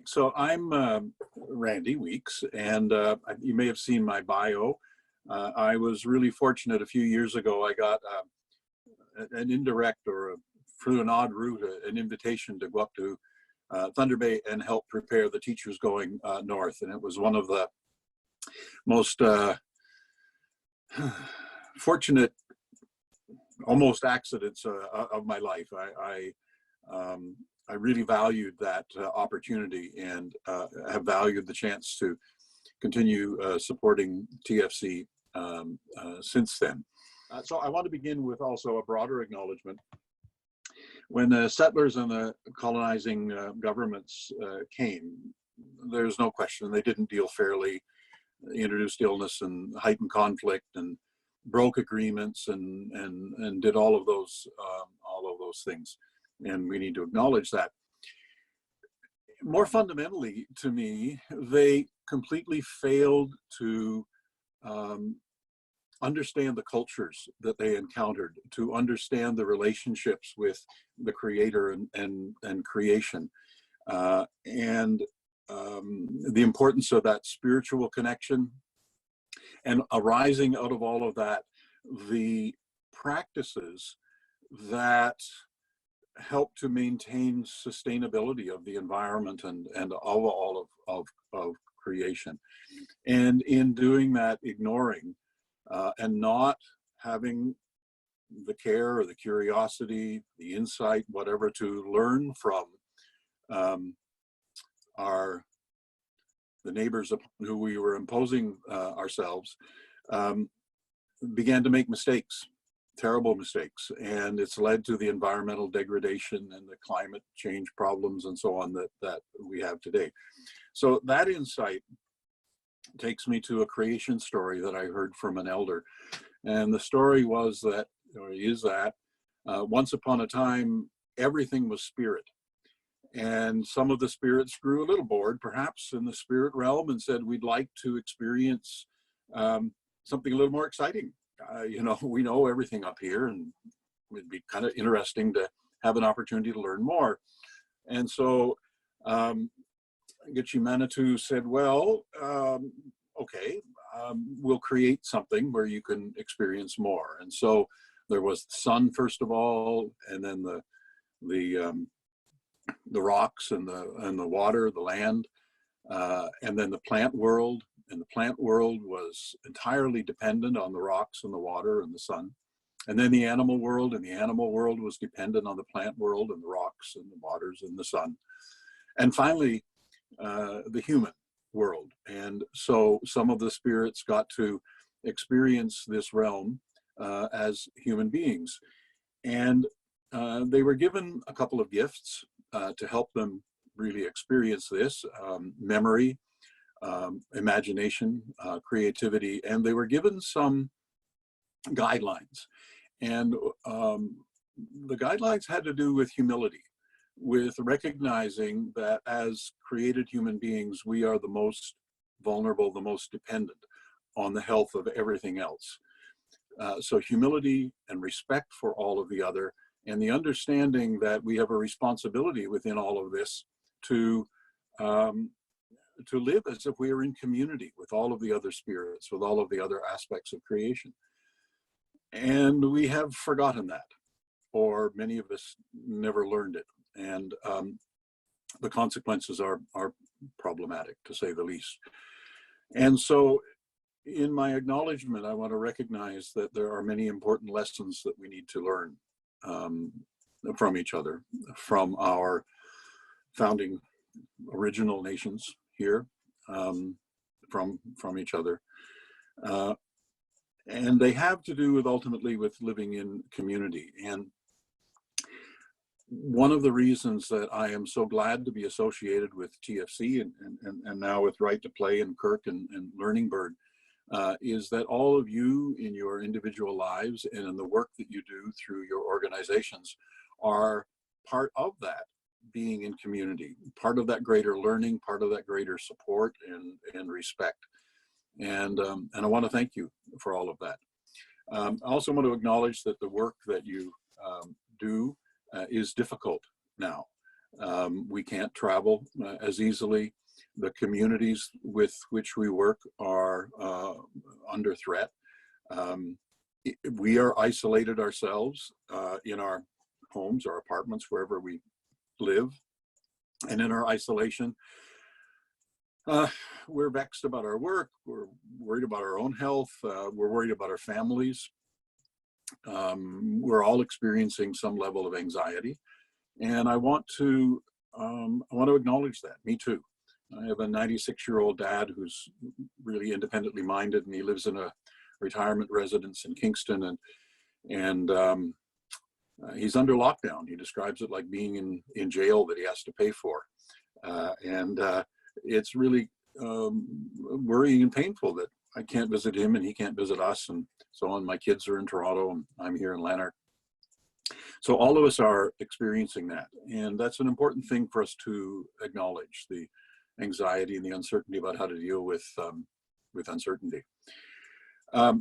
So I'm Randy Weeks, and you may have seen my bio. I was really fortunate a few years ago. I got an indirect or through an odd route, an invitation to go up to Thunder Bay and help prepare the teachers going north. And it was one of the most fortunate, almost accidents of my life. I really valued that opportunity and have valued the chance to continue supporting TFC since then. So I want to begin with also a broader acknowledgement. When the settlers and the colonizing governments came, there's no question they didn't deal fairly, introduced illness and heightened conflict and broke agreements and did all of those things. And we need to acknowledge that. More fundamentally, to me, they completely failed to understand the cultures that they encountered, to understand the relationships with the creator and creation, and the importance of that spiritual connection. And arising out of all of that, the practices that help to maintain sustainability of the environment and all of creation. And in doing that, ignoring and not having the care or the curiosity, the insight, whatever, to learn from the neighbors upon who we were imposing ourselves, began to make mistakes. Terrible mistakes, and it's led to the environmental degradation and the climate change problems and so on that we have today. So that insight takes me to a creation story that I heard from an elder, and the story was that, or is that, once upon a time everything was spirit, and some of the spirits grew a little bored, perhaps, in the spirit realm, and said, we'd like to experience something a little more exciting. We know everything up here, and it'd be kind of interesting to have an opportunity to learn more. And so Gakino'amaage said, well, okay, we'll create something where you can experience more. And so there was the sun, first of all, and then the rocks and the water, the land, and then the plant world. And the plant world was entirely dependent on the rocks and the water and the sun. And then the animal world, and the animal world was dependent on the plant world and the rocks and the waters and the sun. And finally, the human world. And so some of the spirits got to experience this realm as human beings. And they were given a couple of gifts to help them really experience this, memory, imagination, creativity, and they were given some guidelines. And the guidelines had to do with humility, with recognizing that as created human beings, we are the most vulnerable, the most dependent on the health of everything else. So humility and respect for all of the other, and the understanding that we have a responsibility within all of this to live as if we are in community with all of the other spirits, with all of the other aspects of creation. And we have forgotten that, or many of us never learned it. And the consequences are problematic, to say the least. And so in my acknowledgement, I want to recognize that there are many important lessons that we need to learn from each other, from our founding original nations here, from each other. And they have to do with ultimately with living in community. And one of the reasons that I am so glad to be associated with TFC and now with Right to Play and KERC and Learning Bird is that all of you in your individual lives and in the work that you do through your organizations are part of that being in community, part of that greater learning, part of that greater support and respect. And I want to thank you for all of that. I also want to acknowledge that the work that you do is difficult now. We can't travel as easily. The communities with which we work are under threat. We are isolated ourselves in our homes or apartments, wherever we live. And in our isolation, we're vexed about our work. We're worried about our own health. We're worried about our families. We're all experiencing some level of anxiety. And I want to acknowledge that. Me too. I have a 96-year-old dad who's really independently minded, and he lives in a retirement residence in Kingston, and he's under lockdown. He describes it like being in jail that he has to pay for, and it's really worrying and painful that I can't visit him and he can't visit us, and so on. My kids are in Toronto and I'm here in Lanark. So all of us are experiencing that, and that's an important thing for us to acknowledge: the anxiety and the uncertainty about how to deal with uncertainty. I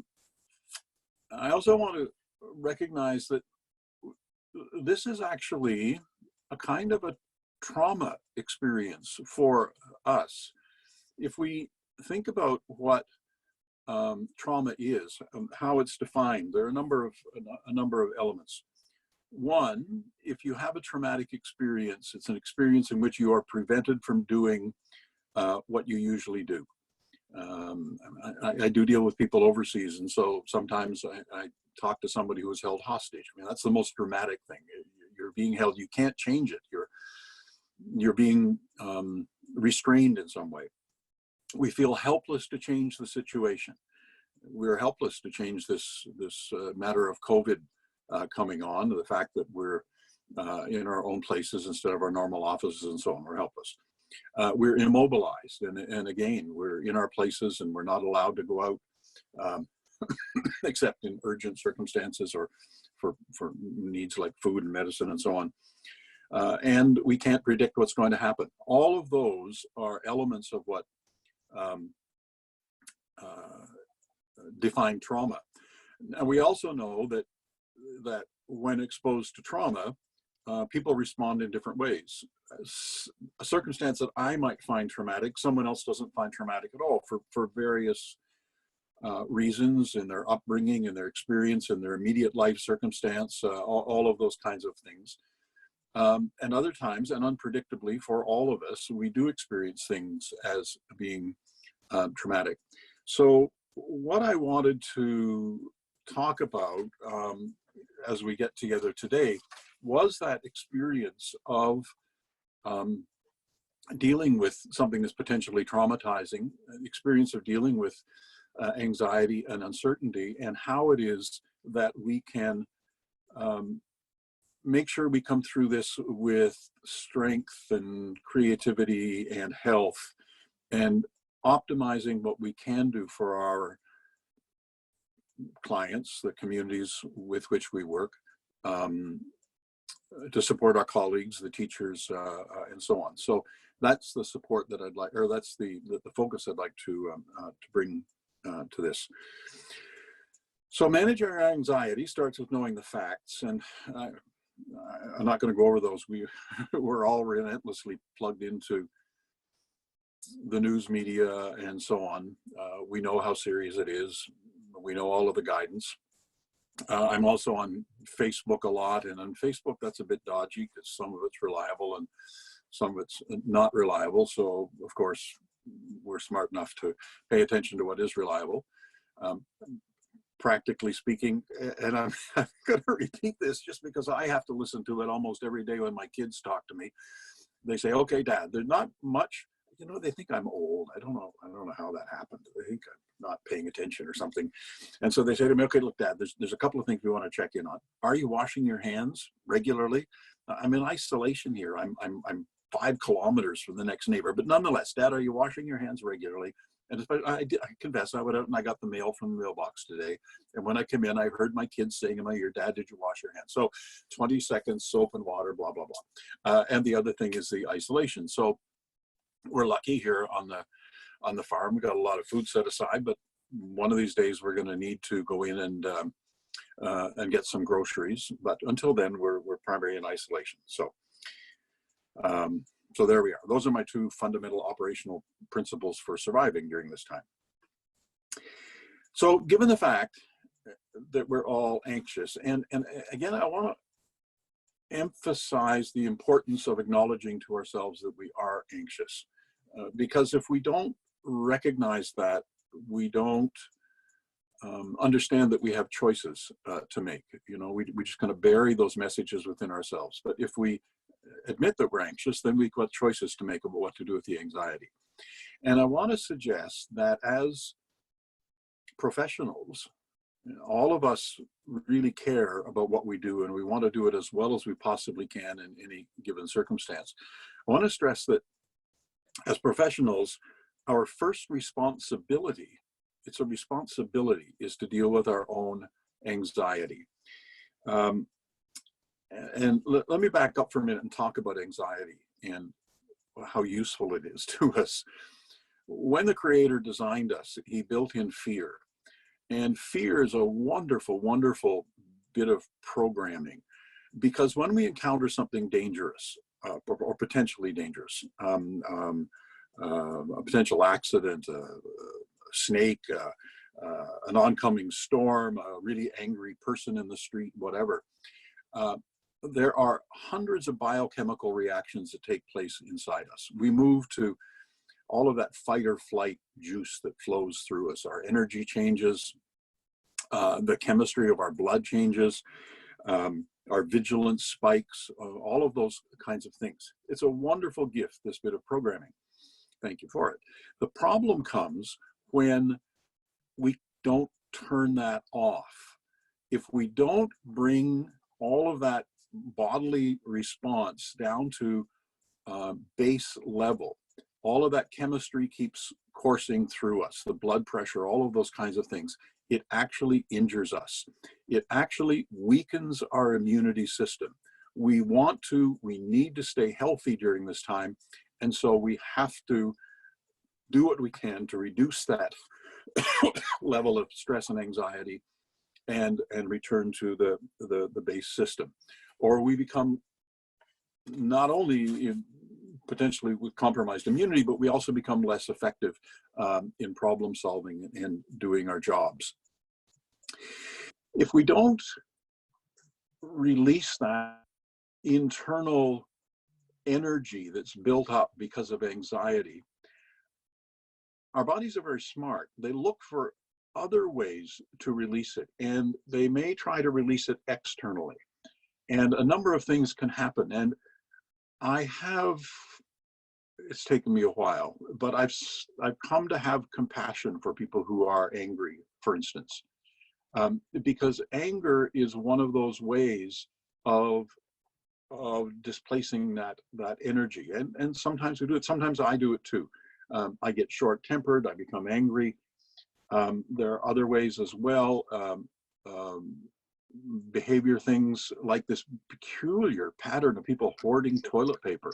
also want to recognize that this is actually a kind of a trauma experience for us. If we think about what trauma is, how it's defined, there are a number of elements. One, if you have a traumatic experience, it's an experience in which you are prevented from doing what you usually do. I do deal with people overseas, and so sometimes I talk to somebody who was held hostage. I mean, that's the most dramatic thing. You're being held. You can't change it. You're being restrained in some way. We feel helpless to change the situation. We're helpless to change this matter of COVID coming on, the fact that we're in our own places instead of our normal offices and so on. We're helpless. We're immobilized, and again, we're in our places and we're not allowed to go out except in urgent circumstances or for needs like food and medicine and so on. And we can't predict what's going to happen. All of those are elements of what define trauma. And we also know that when exposed to trauma, people respond in different ways. A circumstance that I might find traumatic, someone else doesn't find traumatic at all for various reasons in their upbringing and their experience and their immediate life circumstance, all of those kinds of things. And other times, and unpredictably for all of us, we do experience things as being traumatic. So what I wanted to talk about as we get together today was that experience of dealing with something that's potentially traumatizing, an experience of dealing with anxiety and uncertainty, and how it is that we can make sure we come through this with strength and creativity and health, and optimizing what we can do for our clients, the communities with which we work, to support our colleagues, the teachers, and so on. So that's the support that I'd like, or that's the focus I'd like to bring to this. So managing our anxiety starts with knowing the facts, and I'm not going to go over those. We're all relentlessly plugged into the news media and so on. We know how serious it is. We know all of the guidance. I'm also on Facebook a lot, and on Facebook that's a bit dodgy because some of it's reliable and some of it's not reliable. So of course we're smart enough to pay attention to what is reliable. Practically speaking, and I'm going to repeat this just because I have to listen to it almost every day when my kids talk to me. They say, "Okay, Dad, there's not much." You know, they think I'm old. I don't know how that happened. They think I'm not paying attention or something. And so they say to me, "Okay, look, Dad, there's a couple of things we want to check in on. Are you washing your hands regularly?" I'm in isolation here. I'm 5 kilometers from the next neighbor, but nonetheless, Dad, are you washing your hands regularly? And I confess, I went out and I got the mail from the mailbox today. And when I came in, I heard my kids saying in my ear, "Dad, did you wash your hands?" So 20 seconds, soap and water, blah, blah, blah. And the other thing is the isolation. So we're lucky here on the farm. We got a lot of food set aside, but one of these days we're going to need to go in and get some groceries. But until then, we're primarily in isolation. So So there we are. Those are my two fundamental operational principles for surviving during this time. So given the fact that we're all anxious, and again, I want to emphasize the importance of acknowledging to ourselves that we are anxious, because if we don't recognize that, we don't understand that we have choices to make. You know, we just kind of bury those messages within ourselves. But if we admit that we're anxious, then we've got choices to make about what to do with the anxiety. And I want to suggest that as professionals, all of us really care about what we do, and we want to do it as well as we possibly can in any given circumstance. I want to stress that as professionals, our first responsibility, it's a responsibility, is to deal with our own anxiety. And let me back up for a minute and talk about anxiety and how useful it is to us. When the Creator designed us, He built in fear. And fear is a wonderful, wonderful bit of programming, because when we encounter something dangerous or potentially dangerous, a potential accident, a snake, an oncoming storm, a really angry person in the street, whatever, there are hundreds of biochemical reactions that take place inside us. We move to all of that fight or flight juice that flows through us. Our energy changes, the chemistry of our blood changes, our vigilance spikes, all of those kinds of things. It's a wonderful gift, this bit of programming. Thank you for it. The problem comes when we don't turn that off. If we don't bring all of that bodily response down to base level, all of that chemistry keeps coursing through us, the blood pressure, all of those kinds of things. It actually injures us. It actually weakens our immunity system. We need to stay healthy during this time. And so we have to do what we can to reduce that level of stress and anxiety and return to the base system. Or we become not only potentially with compromised immunity, but we also become less effective in problem solving and doing our jobs. If we don't release that internal energy that's built up because of anxiety, our bodies are very smart. They look for other ways to release it, and they may try to release it externally. And a number of things can happen. And it's taken me a while, but I've come to have compassion for people who are angry, for instance, because anger is one of those ways of displacing that energy. And sometimes we do it. Sometimes I do it too. I get short-tempered. I become angry. There are other ways as well. Behavior things like this peculiar pattern of people hoarding toilet paper.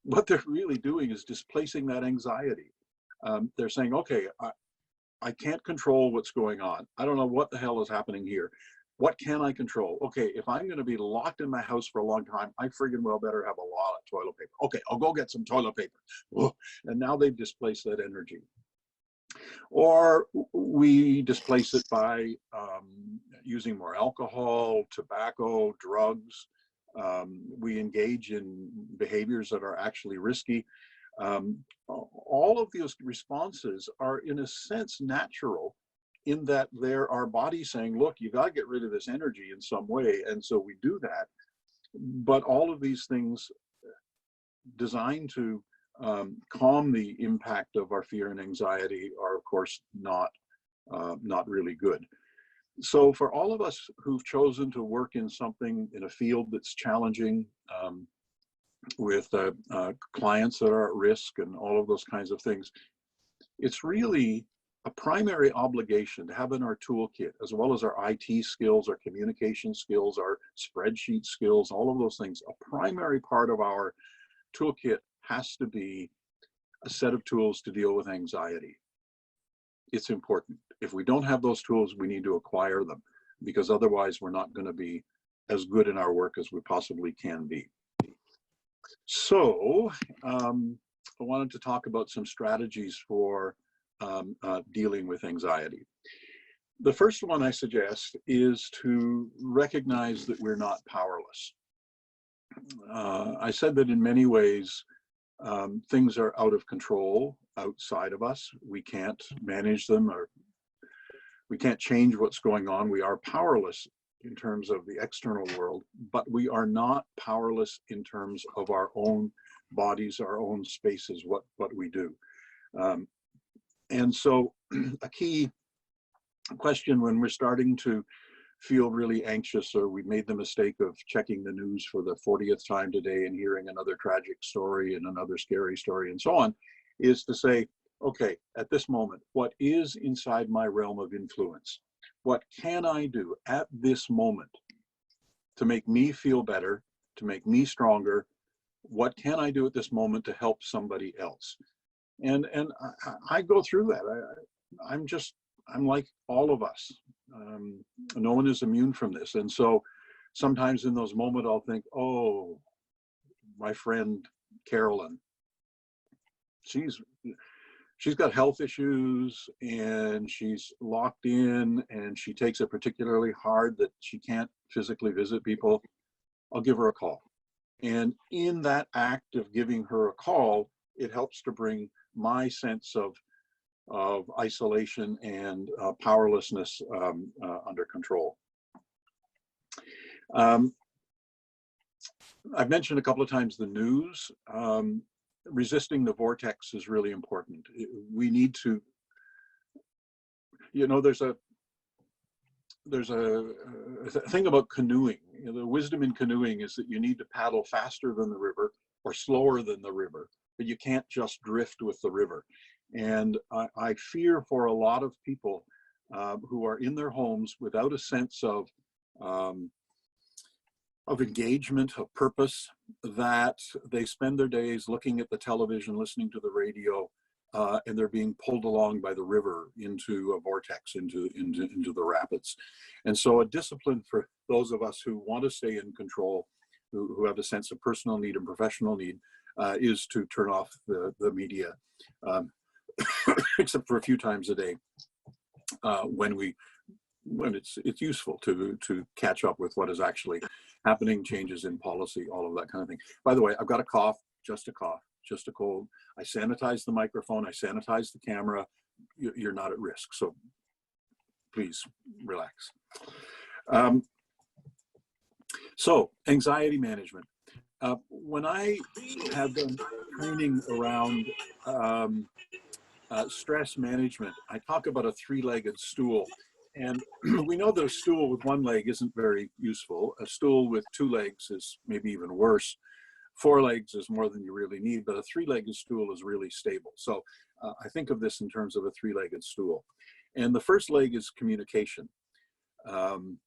What they're really doing is displacing that anxiety. They're saying, okay, I can't control what's going on. I don't know what the hell is happening here. What can I control? Okay, if I'm going to be locked in my house for a long time, I friggin' well better have a lot of toilet paper. Okay, I'll go get some toilet paper. And now they've displaced that energy. Or we displace it by using more alcohol, tobacco, drugs. We engage in behaviors that are actually risky. All of these responses are, in a sense, natural, in that there are bodies saying, look, you got to get rid of this energy in some way. And so we do that. But all of these things designed to calm the impact of our fear and anxiety are, of course, not really good. So for all of us who've chosen to work in a field that's challenging, with clients that are at risk and all of those kinds of things, it's really a primary obligation to have in our toolkit, as well as our IT skills, our communication skills, our spreadsheet skills, all of those things. A primary part of our toolkit has to be a set of tools to deal with anxiety. It's important. If we don't have those tools, we need to acquire them, because otherwise we're not going to be as good in our work as we possibly can be. So I wanted to talk about some strategies for dealing with anxiety. The first one I suggest is to recognize that we're not powerless. I said that in many ways, things are out of control outside of us. We can't manage them, or we can't change what's going on. We are powerless in terms of the external world, but we are not powerless in terms of our own bodies, our own spaces, what we do. And so a key question when we're starting to feel really anxious, or we made the mistake of checking the news for the 40th time today and hearing another tragic story and another scary story and so on, is to say, okay, at this moment, what is inside my realm of influence? What can I do at this moment to make me feel better, to make me stronger? What can I do at this moment to help somebody else? And I go through that. I'm like all of us. No one is immune from this. And so sometimes in those moments, I'll think, oh, my friend Carolyn, she's got health issues and she's locked in and she takes it particularly hard that she can't physically visit people. I'll give her a call. And in that act of giving her a call, it helps to bring my sense of isolation and powerlessness under control. I've mentioned a couple of times the news. Resisting the vortex is really important. We need to, you know, there's a thing about canoeing. You know, the wisdom in canoeing is that you need to paddle faster than the river or slower than the river, but you can't just drift with the river. And I fear for a lot of people who are in their homes without a sense of engagement, of purpose, that they spend their days looking at the television, listening to the radio, and they're being pulled along by the river into a vortex, into the rapids. And so a discipline for those of us who want to stay in control, who have a sense of personal need and professional need, is to turn off the media, except for a few times a day when it's useful to catch up with what is actually happening, changes in policy, all of that kind of thing. By the way, I've got a cough, just a cold. I sanitize the microphone, I sanitize the camera. You're not at risk, so please relax. So anxiety management. When I have done training around stress management, I talk about a three-legged stool. And we know that a stool with one leg isn't very useful. A stool with two legs is maybe even worse. 4 legs is more than you really need, but a 3-legged stool is really stable. So I think of this in terms of a 3-legged stool. And the first leg is communication. And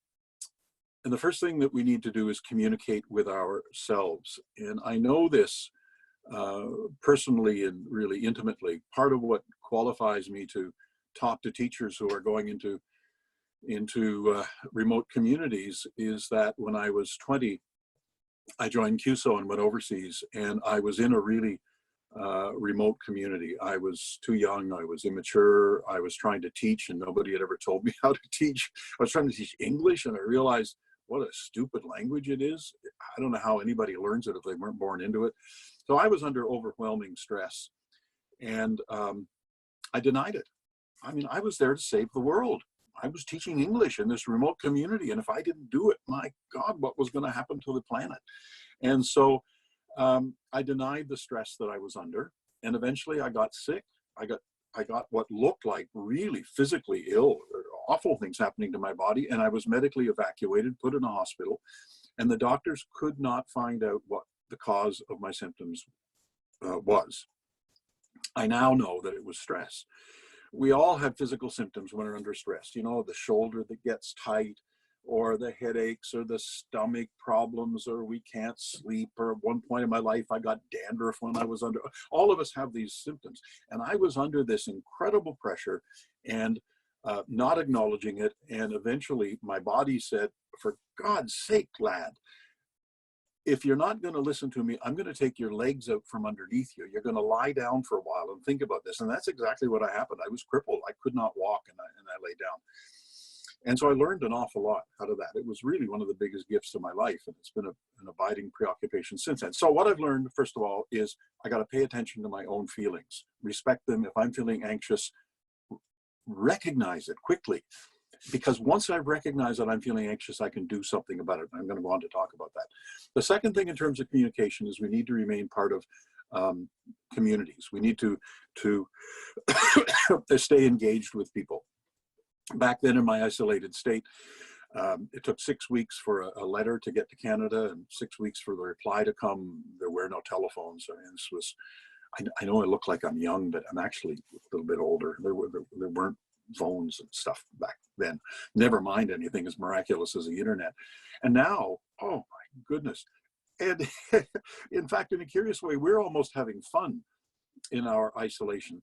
the first thing that we need to do is communicate with ourselves. And I know this personally and really intimately. Part of what qualifies me to talk to teachers who are going into remote communities is that when I was 20, I joined CUSO and went overseas, and I was in a really remote community. I was too young, I was immature, I was trying to teach and nobody had ever told me how to teach. I was trying to teach English and I realized what a stupid language it is. I don't know how anybody learns it if they weren't born into it. So I was under overwhelming stress, and I denied it. I mean, I was there to save the world. I was teaching English in this remote community, and if I didn't do it, my God, what was going to happen to the planet? And so I denied the stress that I was under, and eventually I got sick. I got what looked like really physically ill, awful things happening to my body, and I was medically evacuated, put in a hospital, and the doctors could not find out what the cause of my symptoms was. I now know that it was stress. We all have physical symptoms when we're under stress. You know, the shoulder that gets tight, or the headaches, or the stomach problems, or we can't sleep, or at one point in my life, I got dandruff when I was under. All of us have these symptoms. And I was under this incredible pressure and not acknowledging it. And eventually my body said, for God's sake, lad, if you're not going to listen to me, I'm going to take your legs out from underneath you. You're going to lie down for a while and think about this. And that's exactly what happened. I was crippled. I could not walk, and I lay down. And so I learned an awful lot out of that. It was really one of the biggest gifts of my life, and it's been an abiding preoccupation since then. So what I've learned, first of all, is I got to pay attention to my own feelings, respect them. If I'm feeling anxious, recognize it quickly. Because once I recognize that I'm feeling anxious, I can do something about it. I'm going to go on to talk about that. The second thing in terms of communication is we need to remain part of communities. We need to stay engaged with people. Back then in my isolated state, it took 6 weeks for a letter to get to Canada and 6 weeks for the reply to come. There were no telephones. I mean, this was, I know I look like I'm young, but I'm actually a little bit older. There weren't phones and stuff back then. Never mind anything as miraculous as the internet. And now, oh my goodness. And in fact, in a curious way, we're almost having fun in our isolation.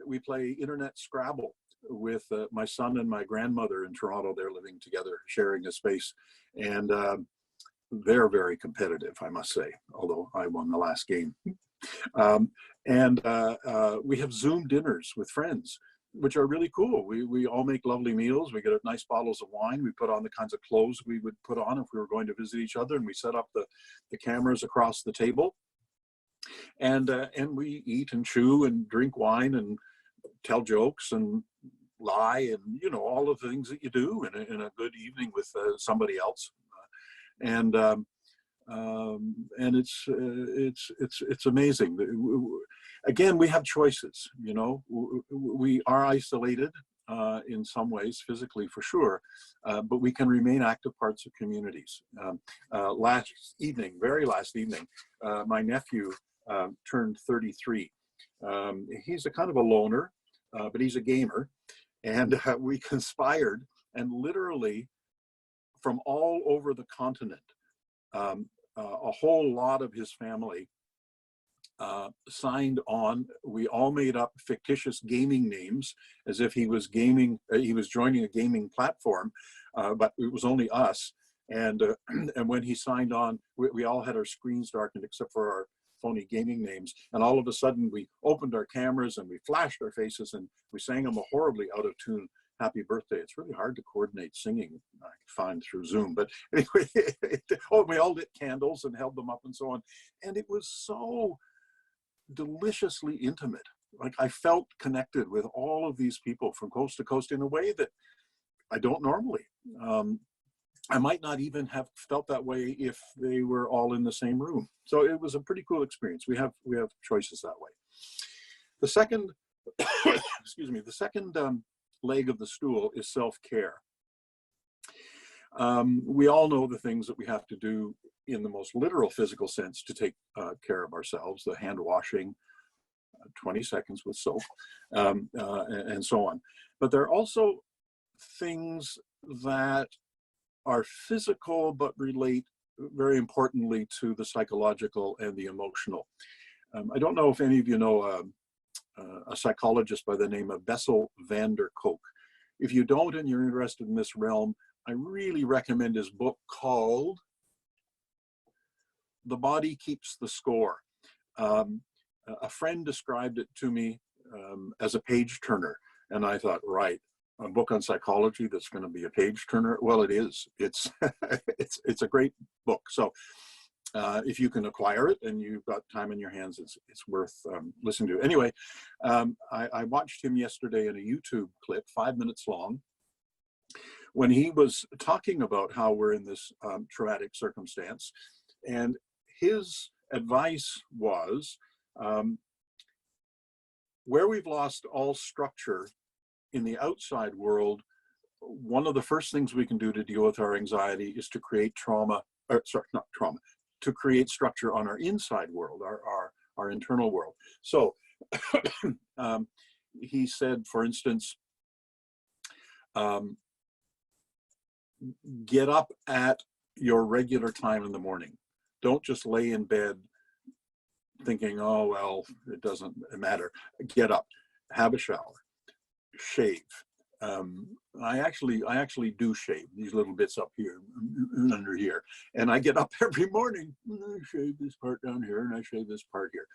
We play internet Scrabble with my son and my grandmother in Toronto. They're living together, sharing a space. And they're very competitive, I must say, although I won the last game. We have Zoom dinners with friends, which are really cool. We all make lovely meals. We get nice bottles of wine. We put on the kinds of clothes we would put on if we were going to visit each other, and we set up the cameras across the table. And we eat and chew and drink wine and tell jokes and lie and, you know, all of the things that you do in a good evening with somebody else. And it's amazing. Again, we have choices. You know, we are isolated in some ways, physically for sure, but we can remain active parts of communities. Very last evening, my nephew turned 33. He's a kind of a loner, but he's a gamer, and we conspired, and literally from all over the continent, a whole lot of his family signed on. We all made up fictitious gaming names as if he was gaming. He was joining a gaming platform, but it was only us. And when he signed on, we all had our screens darkened except for our phony gaming names. And all of a sudden, we opened our cameras and we flashed our faces and we sang him a horribly out of tune happy birthday. It's really hard to coordinate singing, I find, through Zoom. But anyway, we all lit candles and held them up and so on. And it was so deliciously intimate. Like, I felt connected with all of these people from coast to coast in a way that I don't normally. I might not even have felt that way if they were all in the same room. So it was a pretty cool experience. We have choices that way. The second, excuse me, the second leg of the stool is self-care. We all know the things that we have to do in the most literal physical sense to take care of ourselves, the hand washing, 20 seconds with soap, and so on. But there are also things that are physical but relate very importantly to the psychological and the emotional. I don't know if any of you know a psychologist by the name of Bessel van der Kolk. If you don't and you're interested in this realm, I really recommend his book called The Body Keeps the Score. A friend described it to me as a page turner, and I thought, right, a book on psychology that's going to be a page turner. Well, it is. It's it's a great book. So if you can acquire it and you've got time in your hands, it's worth listening to. Anyway, I watched him yesterday in a YouTube clip, 5 minutes long, when he was talking about how we're in this traumatic circumstance. And his advice was, where we've lost all structure in the outside world, one of the first things we can do to deal with our anxiety is to create to create structure on our inside world, our internal world. So he said, for instance, get up at your regular time in the morning. Don't just lay in bed thinking, oh, well, it doesn't matter. Get up, have a shower, shave, I actually do shave these little bits up here and under here, and I get up every morning and I shave this part down here and I shave this part here.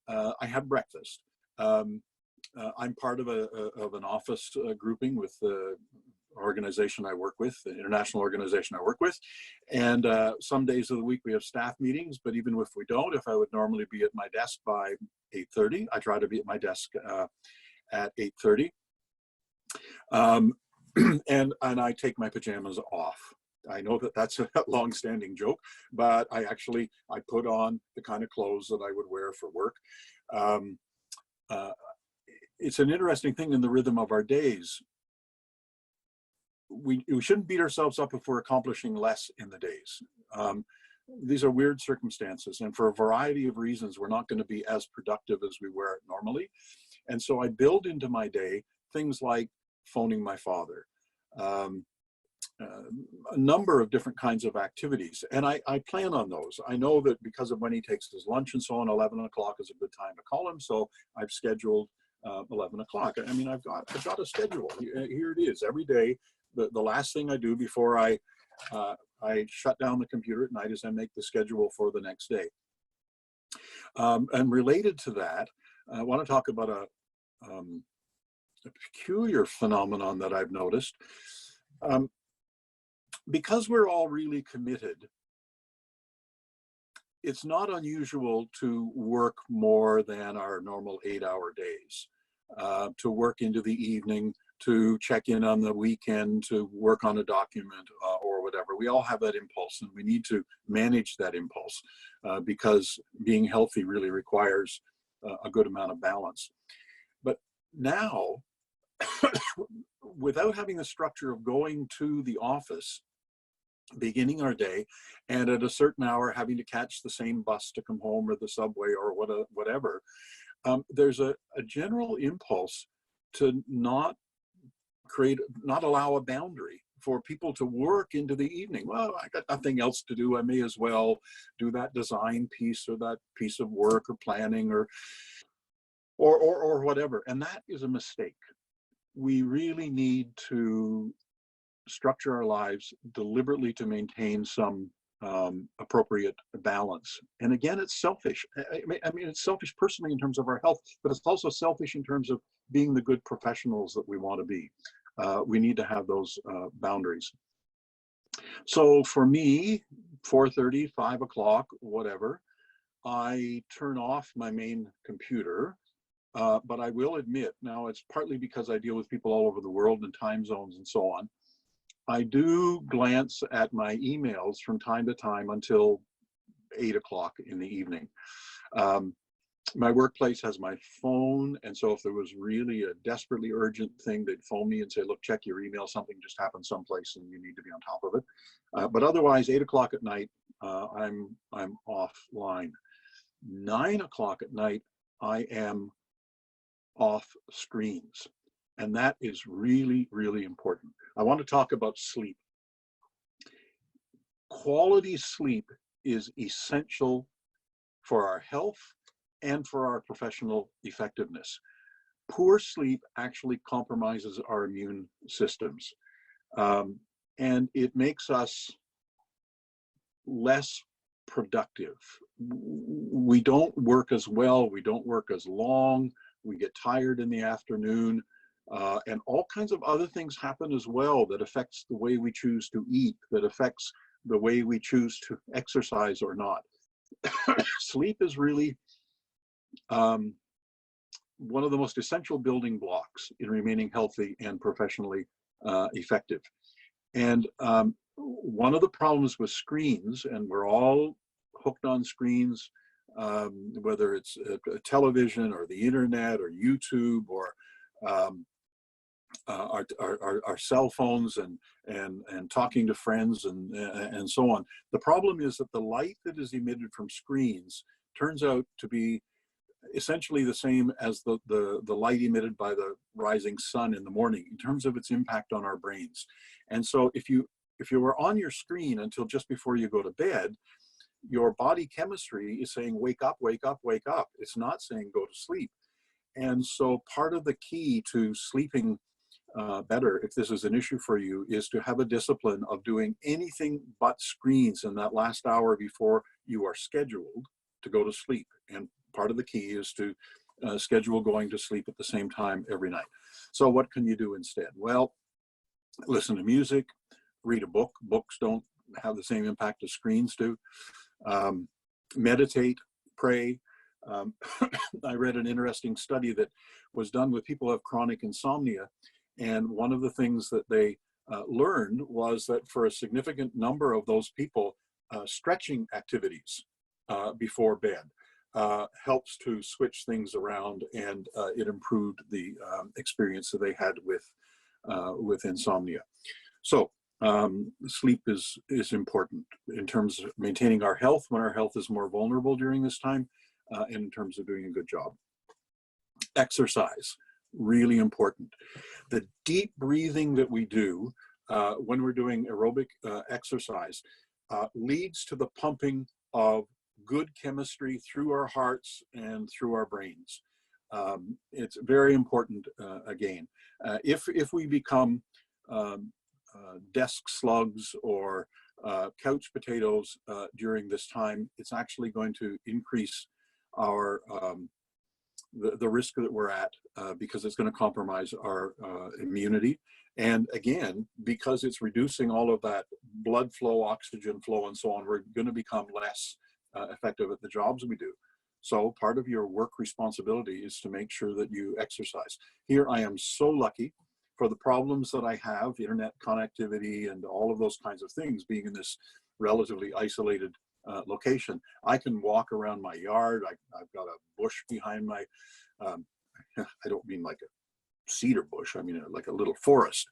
I have breakfast. I'm part of an office grouping with the organization I work with, the international organization I work with, and some days of the week we have staff meetings. But even if we don't, if I would normally be at my desk by 8:30, I try to be at my desk at 8:30. And I take my pajamas off. I know that that's a long-standing joke, but I put on the kind of clothes that I would wear for work. It's an interesting thing in the rhythm of our days. We shouldn't beat ourselves up if we're accomplishing less in the days. These are weird circumstances, and for a variety of reasons, we're not going to be as productive as we were normally. And so I build into my day things like phoning my father, a number of different kinds of activities, and I plan on those. I know that because of when he takes his lunch and so on, 11 o'clock is a good time to call him, so I've scheduled 11 o'clock. I mean, I've got a schedule. Here it is every day. The last thing I do before I shut down the computer at night is I make the schedule for the next day. And related to that, I want to talk about a peculiar phenomenon that I've noticed. Because we're all really committed, it's not unusual to work more than our normal 8-hour days, to work into the evening, to check in on the weekend, to work on a document or whatever. We all have that impulse, and we need to manage that impulse because being healthy really requires a good amount of balance. But now, without having the structure of going to the office, beginning our day, and at a certain hour having to catch the same bus to come home or the subway or whatever, there's a general impulse to not allow a boundary for people to work into the evening. Well, I got nothing else to do. I may as well do that design piece or that piece of work or planning or whatever. And that is a mistake. We really need to structure our lives deliberately to maintain some appropriate balance. And again, it's selfish. I mean, it's selfish personally in terms of our health, but it's also selfish in terms of being the good professionals that we want to be. We need to have those boundaries. So for me, 4:30, 5 o'clock, whatever, I turn off my main computer. But I will admit, now it's partly because I deal with people all over the world and time zones and so on, I do glance at my emails from time to time until 8 o'clock in the evening. My workplace has my phone, and so if there was really a desperately urgent thing, they'd phone me and say, look, check your email, something just happened someplace and you need to be on top of it. But otherwise, 8 o'clock at night, I'm offline. 9 o'clock at night, I am off screens. And that is really, really important. I want to talk about sleep. Quality sleep is essential for our health and for our professional effectiveness. Poor sleep actually compromises our immune systems. And it makes us less productive. We don't work as well, we don't work as long, we get tired in the afternoon. And all kinds of other things happen as well that affects the way we choose to eat, that affects the way we choose to exercise or not. Sleep is really one of the most essential building blocks in remaining healthy and professionally effective. And one of the problems with screens, and we're all hooked on screens, whether it's a television or the internet or YouTube or our cell phones and talking to friends and so on. The problem is that the light that is emitted from screens turns out to be essentially the same as the light emitted by the rising sun in the morning in terms of its impact on our brains. And so if you were on your screen until just before you go to bed, your body chemistry is saying, wake up, wake up, wake up. It's not saying go to sleep. And so part of the key to sleeping better, if this is an issue for you, is to have a discipline of doing anything but screens in that last hour before you are scheduled to go to sleep. And part of the key is to schedule going to sleep at the same time every night. So what can you do instead? Well, listen to music, read a book. Books don't have the same impact as screens do. Meditate, pray. I read an interesting study that was done with people who have chronic insomnia. And one of the things that they learned was that for a significant number of those people, stretching activities before bed helps to switch things around, and it improved the experience that they had with insomnia. So sleep is important in terms of maintaining our health when our health is more vulnerable during this time, and in terms of doing a good job. Exercise, really important. The deep breathing that we do when we're doing aerobic exercise leads to the pumping of good chemistry through our hearts and through our brains. It's very important, again. If we become desk slugs or couch potatoes during this time, it's actually going to increase our the risk that we're at, because it's going to compromise our immunity. And again, because it's reducing all of that blood flow, oxygen flow, and so on, we're going to become less effective at the jobs we do. So part of your work responsibility is to make sure that you exercise. Here I am so lucky, for the problems that I have, internet connectivity and all of those kinds of things, being in this relatively isolated location. I can walk around my yard. I've got a bush behind my, I don't mean like a cedar bush, I mean like a little forest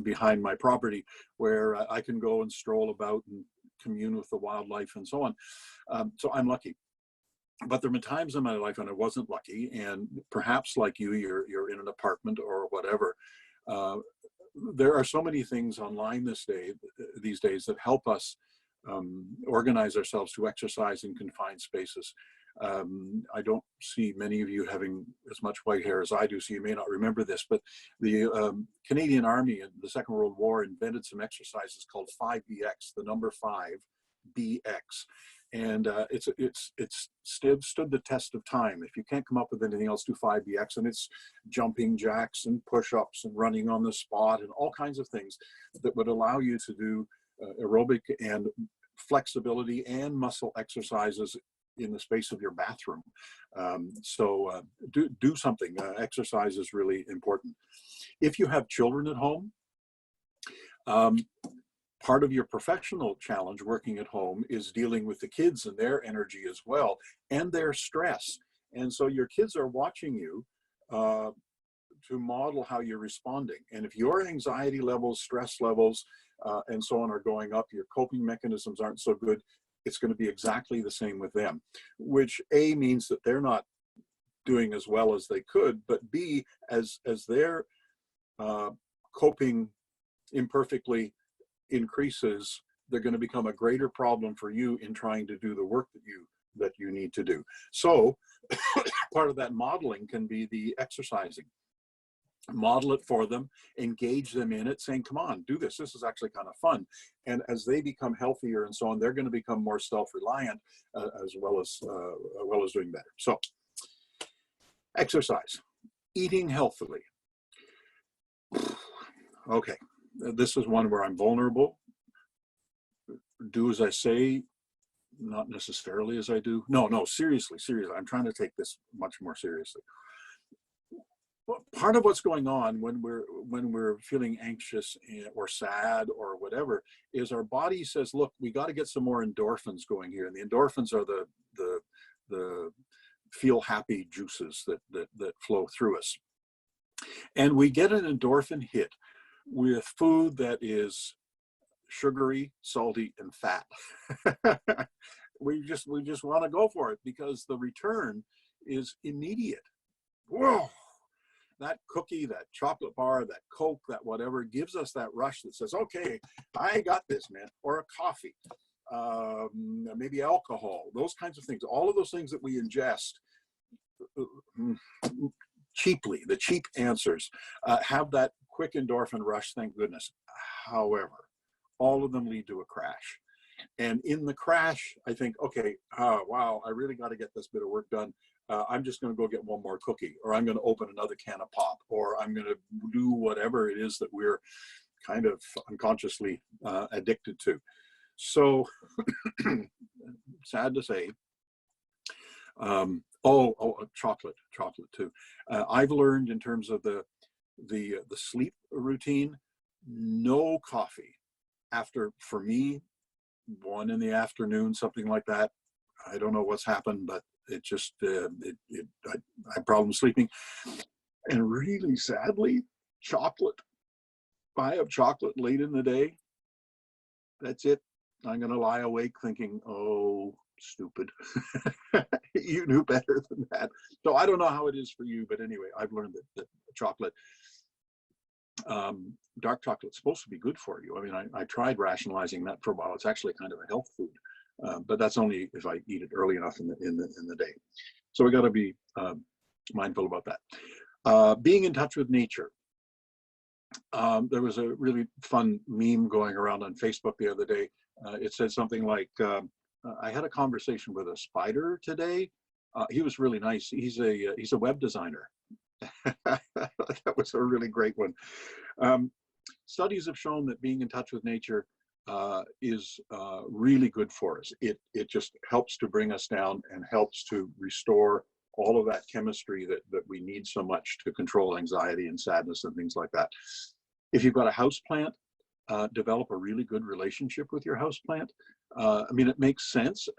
behind my property, where I can go and stroll about and commune with the wildlife and so on. So I'm lucky. But there have been times in my life when I wasn't lucky, and perhaps like you're in an apartment or whatever. There are so many things online these days that help us organize ourselves to exercise in confined spaces. I don't see many of you having as much white hair as I do, so you may not remember this, but the Canadian Army in the Second World War invented some exercises called 5BX, the number 5BX. And it's stood the test of time. If you can't come up with anything else, do 5BX, and it's jumping jacks and push-ups and running on the spot and all kinds of things that would allow you to do aerobic and flexibility and muscle exercises in the space of your bathroom. So do something. Exercise is really important. If you have children at home, part of your professional challenge working at home is dealing with the kids and their energy as well, and their stress. And so your kids are watching you to model how you're responding. And if your anxiety levels, stress levels, and so on are going up, your coping mechanisms aren't so good, it's going to be exactly the same with them, which A, means that they're not doing as well as they could, but B, as their coping imperfectly increases, they're going to become a greater problem for you in trying to do the work that you need to do. So part of that modeling can be the exercising. Model it for them, engage them in it, saying, come on, do this. This is actually kind of fun. And as they become healthier and so on, they're going to become more self-reliant as well as doing better. So exercise, eating healthily. Okay. This is one where I'm vulnerable. Do as I say, not necessarily as I do. No, seriously. I'm trying to take this much more seriously. Part of what's going on when we're feeling anxious or sad or whatever is our body says, look, we got to get some more endorphins going here. And the endorphins are the feel happy juices that flow through us. And we get an endorphin hit with food that is sugary, salty, and fat. we just want to go for it because the return is immediate. Whoa, that cookie, that chocolate bar, that Coke, that whatever gives us that rush that says, okay, I got this, man. Or a coffee, maybe alcohol, those kinds of things. All of those things that we ingest cheaply, the cheap answers, have that quick endorphin rush, thank goodness. However, all of them lead to a crash. And in the crash, I think, okay, wow, I really got to get this bit of work done. I'm just going to go get one more cookie, or I'm going to open another can of pop, or I'm going to do whatever it is that we're kind of unconsciously addicted to. So sad to say, chocolate too. I've learned in terms of the sleep routine, no coffee after, for me, 1 in the afternoon, something like that. I don't know what's happened, but it just I have problems sleeping. And really sadly, chocolate. If I have chocolate late in the day, that's it. I'm going to lie awake thinking, oh, stupid. You knew better than that. So I don't know how it is for you, but anyway, I've learned that chocolate, dark chocolate, is supposed to be good for you. I mean, I tried rationalizing that for a while. It's actually kind of a health food, but that's only if I eat it early enough in the day. So we got to be mindful about that. Being in touch with nature. There was a really fun meme going around on Facebook the other day. It said something like, I had a conversation with a spider today. He was really nice. He's a web designer. That was a really great one. Studies have shown that being in touch with nature is really good for us. It just helps to bring us down and helps to restore all of that chemistry that we need so much to control anxiety and sadness and things like that. If you've got a house plant, develop a really good relationship with your house plant. I mean, it makes sense.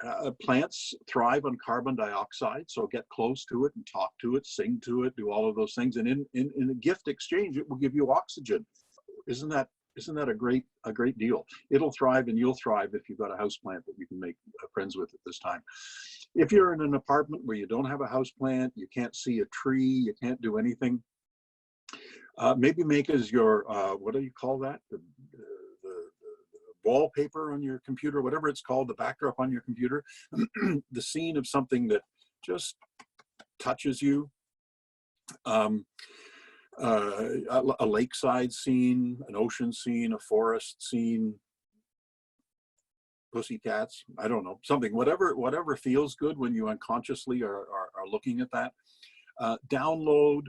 Plants thrive on carbon dioxide, so get close to it and talk to it, sing to it, do all of those things. And in a gift exchange, it will give you oxygen. Isn't that a great deal? It'll thrive and you'll thrive if you've got a house plant that you can make friends with at this time. If you're in an apartment where you don't have a house plant, you can't see a tree, you can't do anything, maybe make as your, what do you call that? The wallpaper on your computer, whatever it's called, the backdrop on your computer, the scene of something that just touches you. A lakeside scene, an ocean scene, a forest scene, pussycats, I don't know, something, whatever feels good when you unconsciously are looking at that. Download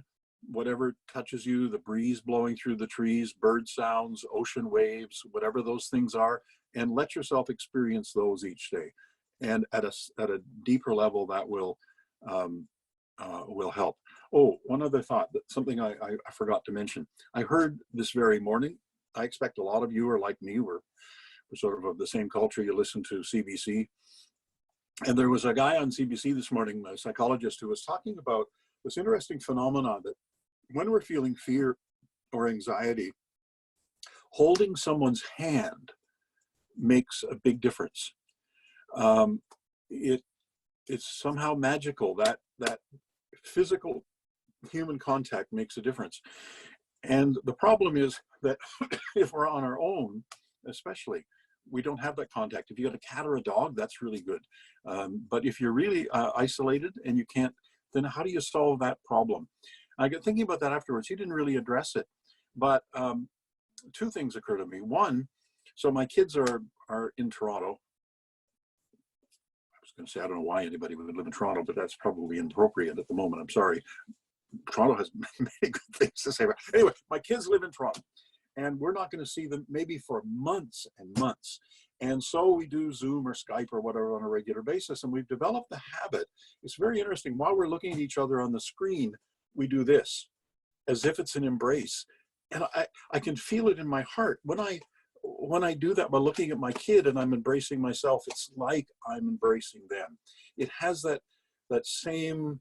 whatever touches you, the breeze blowing through the trees, bird sounds, ocean waves, whatever those things are, and let yourself experience those each day. And at a deeper level, that will help. Oh, one other thought, something I forgot to mention. I heard this very morning, I expect a lot of you are like me, we're sort of the same culture, you listen to CBC. And there was a guy on CBC this morning, a psychologist, who was talking about this interesting phenomenon that when we're feeling fear or anxiety, holding someone's hand makes a big difference. It's somehow magical, that physical human contact makes a difference. And the problem is that if we're on our own, especially, we don't have that contact. If you got a cat or a dog, that's really good. But if you're really isolated and you can't, then how do you solve that problem? I got thinking about that afterwards. He didn't really address it, but 2 things occur to me. One, so my kids are in Toronto. I was going to say, I don't know why anybody would live in Toronto, but that's probably inappropriate at the moment. I'm sorry. Toronto has many good things to say about. Anyway, my kids live in Toronto, and we're not going to see them maybe for months and months. And so we do Zoom or Skype or whatever on a regular basis, and we've developed the habit. It's very interesting. While we're looking at each other on the screen, we do this, as if it's an embrace. And I can feel it in my heart. When I do that by looking at my kid and I'm embracing myself, it's like I'm embracing them. It has that same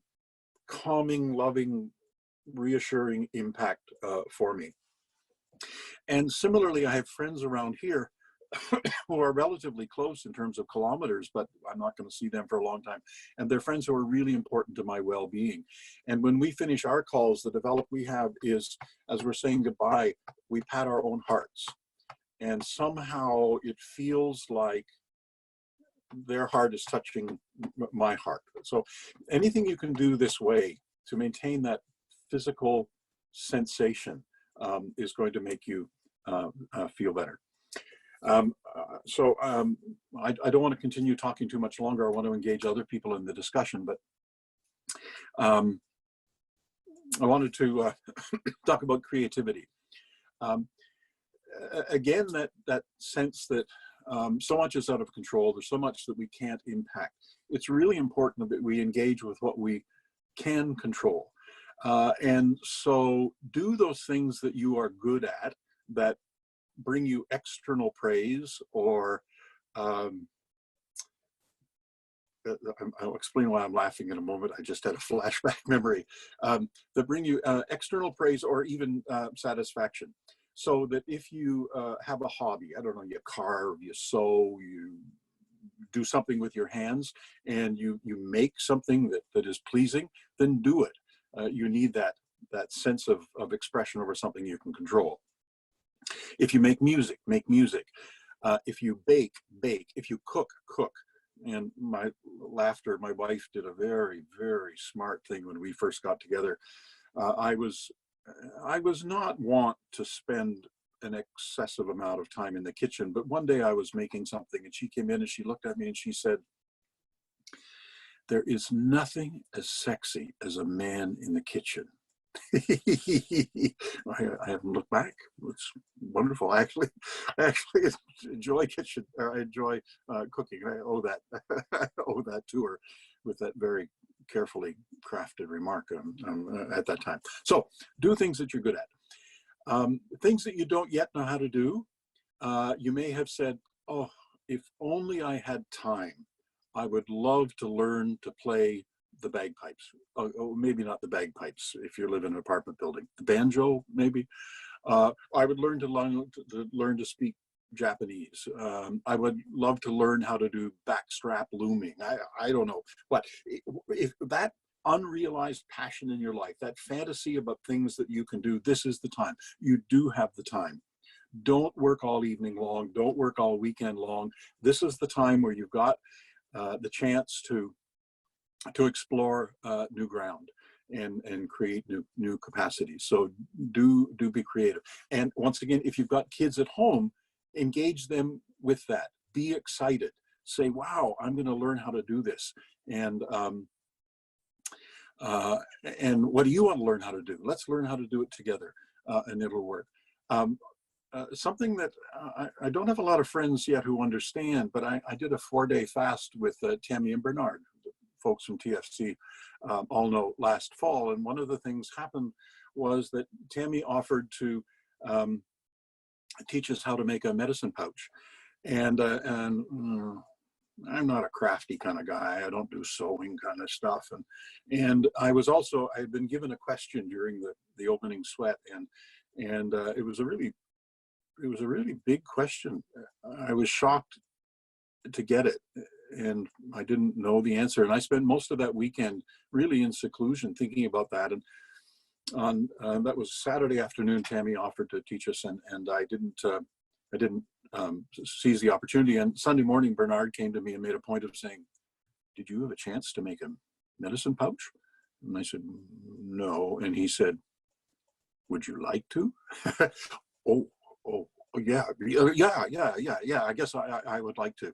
calming, loving, reassuring impact for me. And similarly, I have friends around here who are relatively close in terms of kilometers, but I'm not going to see them for a long time. And they're friends who are really important to my well-being. And when we finish our calls, the develop we have is, as we're saying goodbye, we pat our own hearts. And somehow it feels like their heart is touching my heart. So anything you can do this way to maintain that physical sensation is going to make you feel better. I don't want to continue talking too much longer. I want to engage other people in the discussion, but I wanted to talk about creativity. Again, that sense that so much is out of control. There's so much that we can't impact. It's really important that we engage with what we can control. And so do those things that you are good at that bring you external praise, or I'll explain why I'm laughing in a moment. I just had a flashback memory that bring you external praise or even satisfaction. So that if you have a hobby, I don't know, you carve, you sew, you do something with your hands, and you make something that is pleasing, then do it. You need that sense of expression over something you can control. If you make music, make music. If you bake, bake. If you cook, cook. And my wife did a very, very smart thing when we first got together. I was not wont to spend an excessive amount of time in the kitchen, but one day I was making something and she came in and she looked at me and she said, "There is nothing as sexy as a man in the kitchen." I haven't looked back. It's wonderful. I actually enjoy kitchen. Or I enjoy cooking. I owe that to her with that very carefully crafted remark at that time. So do things that you're good at. Things that you don't yet know how to do. You may have said, "Oh, if only I had time, I would love to learn to play the bagpipes." Oh, maybe not the bagpipes if you live in an apartment building. The banjo, maybe. I would learn to speak Japanese. I would love to learn how to do backstrap looming. I don't know. But if that unrealized passion in your life, that fantasy about things that you can do, this is the time. You do have the time. Don't work all evening long. Don't work all weekend long. This is the time where you've got the chance to explore new ground and create new capacities. So do be creative. And once again, if you've got kids at home, engage them with that. Be excited. Say, "Wow, I'm going to learn how to do this." And what do you want to learn how to do? Let's learn how to do it together, and it'll work. Something that I don't have a lot of friends yet who understand, but I did a 4-day fast with Tammy and Bernard. Folks from TFC all know last fall. And one of the things happened was that Tammy offered to teach us how to make a medicine pouch. And I'm not a crafty kind of guy. I don't do sewing kind of stuff. And I had been given a question during the opening sweat, and it was a really big question. I was shocked to get it, and I didn't know the answer. And I spent most of that weekend really in seclusion thinking about that. And on that was Saturday afternoon, Tammy offered to teach us, and I didn't seize the opportunity. And Sunday morning, Bernard came to me and made a point of saying, "Did you have a chance to make a medicine pouch?" And I said, "No." And he said, "Would you like to?" Oh, yeah. I guess I would like to.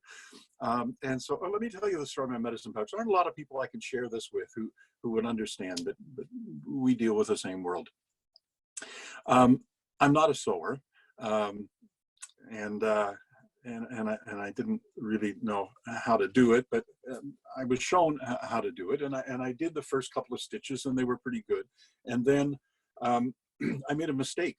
And so let me tell you the story of my medicine pouch. There aren't a lot of people I can share this with who would understand, but we deal with the same world. I'm not a sewer, and I didn't really know how to do it, but I was shown how to do it, and I did the first couple of stitches, and they were pretty good. And then I made a mistake.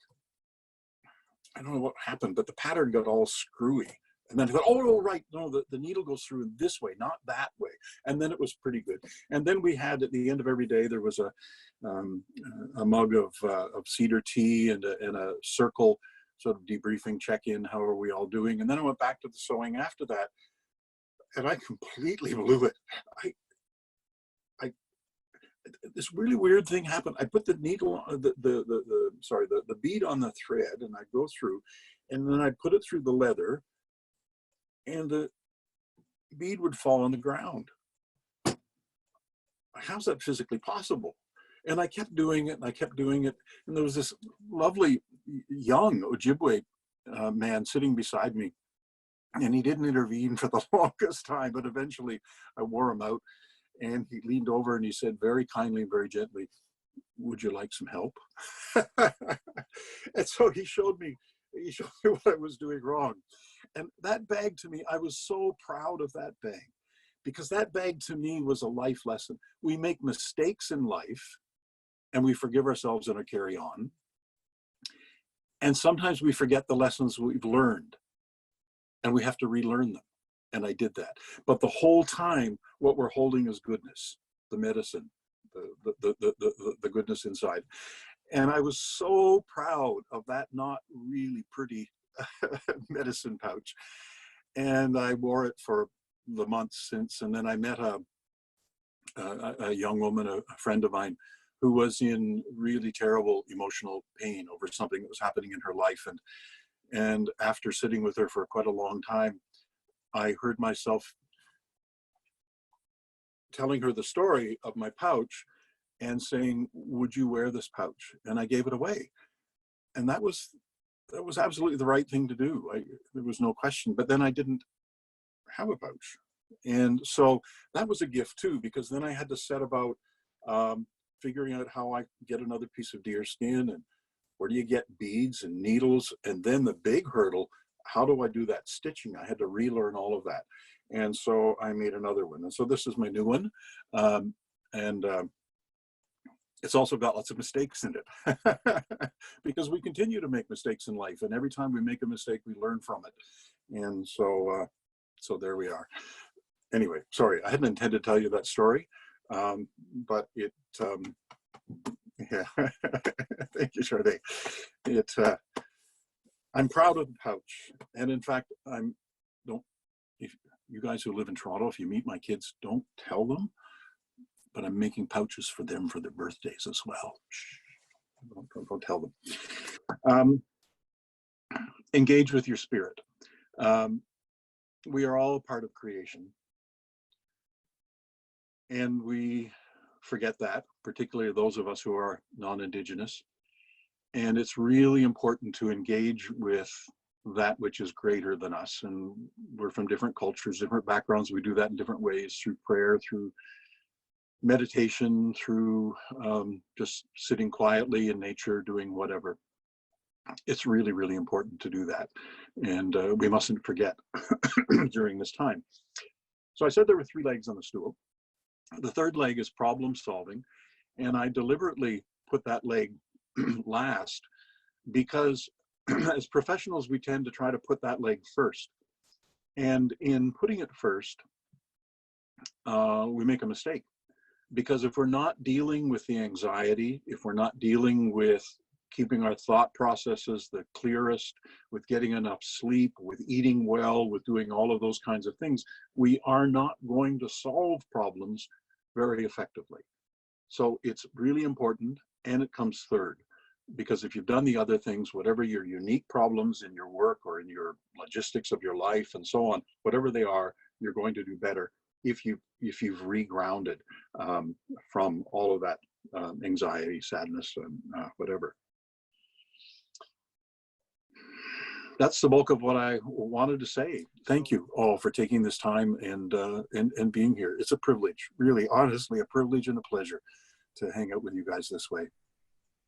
I don't know what happened, but the pattern got all screwy. And then I thought, "Oh, right, no, the needle goes through this way, not that way." And then it was pretty good. And then we had, at the end of every day, there was a mug of cedar tea and a circle sort of debriefing, check-in, how are we all doing? And then I went back to the sewing after that, and I completely blew it. This really weird thing happened. I put the needle, the bead on the thread, and I go through, and then I put it through the leather, and the bead would fall on the ground. How's that physically possible? And I kept doing it, and I kept doing it, and there was this lovely young Ojibwe man sitting beside me, and he didn't intervene for the longest time, but eventually I wore him out, and he leaned over and he said very kindly and very gently, "Would you like some help?" And so he showed me what I was doing wrong. And that bag to me, I was so proud of that bag, because that bag to me was a life lesson. We make mistakes in life and we forgive ourselves and carry on. And sometimes we forget the lessons we've learned and we have to relearn them. And I did that. But the whole time, what we're holding is goodness, the medicine, the goodness inside. And I was so proud of that not really pretty medicine pouch. And I wore it for the months since. And then I met a young woman, a friend of mine, who was in really terrible emotional pain over something that was happening in her life. And after sitting with her for quite a long time, I heard myself telling her the story of my pouch and saying, "Would you wear this pouch?" And I gave it away. And that was absolutely the right thing to do. There was no question. But then I didn't have a pouch. And so that was a gift too, because then I had to set about figuring out how I get another piece of deer skin, and where do you get beads and needles, and then the big hurdle, how do I do that stitching? I had to relearn all of that. And so I made another one. And so this is my new one. It's also got lots of mistakes in it because we continue to make mistakes in life. And every time we make a mistake, we learn from it. And so, so there we are. Anyway, sorry, I hadn't intended to tell you that story, but it, yeah, thank you, Sade. I'm proud of the pouch. And in fact, if you guys who live in Toronto, if you meet my kids, don't tell them, but I'm making pouches for them for their birthdays as well. Shh. Don't tell them. Engage with your spirit. We are all a part of creation. And we forget that, particularly those of us who are non-Indigenous. And it's really important to engage with that which is greater than us. And we're from different cultures, different backgrounds. We do that in different ways, through prayer, through meditation, through just sitting quietly in nature, doing whatever. It's really, really important to do that. And we mustn't forget during this time. So I said there were 3 legs on the stool. The third leg is problem solving. And I deliberately put that leg last because as professionals, we tend to try to put that leg first. And in putting it first, we make a mistake. Because if we're not dealing with the anxiety, if we're not dealing with keeping our thought processes the clearest, with getting enough sleep, with eating well, with doing all of those kinds of things, we are not going to solve problems very effectively. So it's really important, and it comes third. Because if you've done the other things, whatever your unique problems in your work or in your logistics of your life and so on, whatever they are, you're going to do better if you've regrounded from all of that anxiety, sadness, and whatever. That's the bulk of what I wanted to say. Thank you all for taking this time and being here. It's a privilege, really, honestly, a privilege and a pleasure to hang out with you guys this way.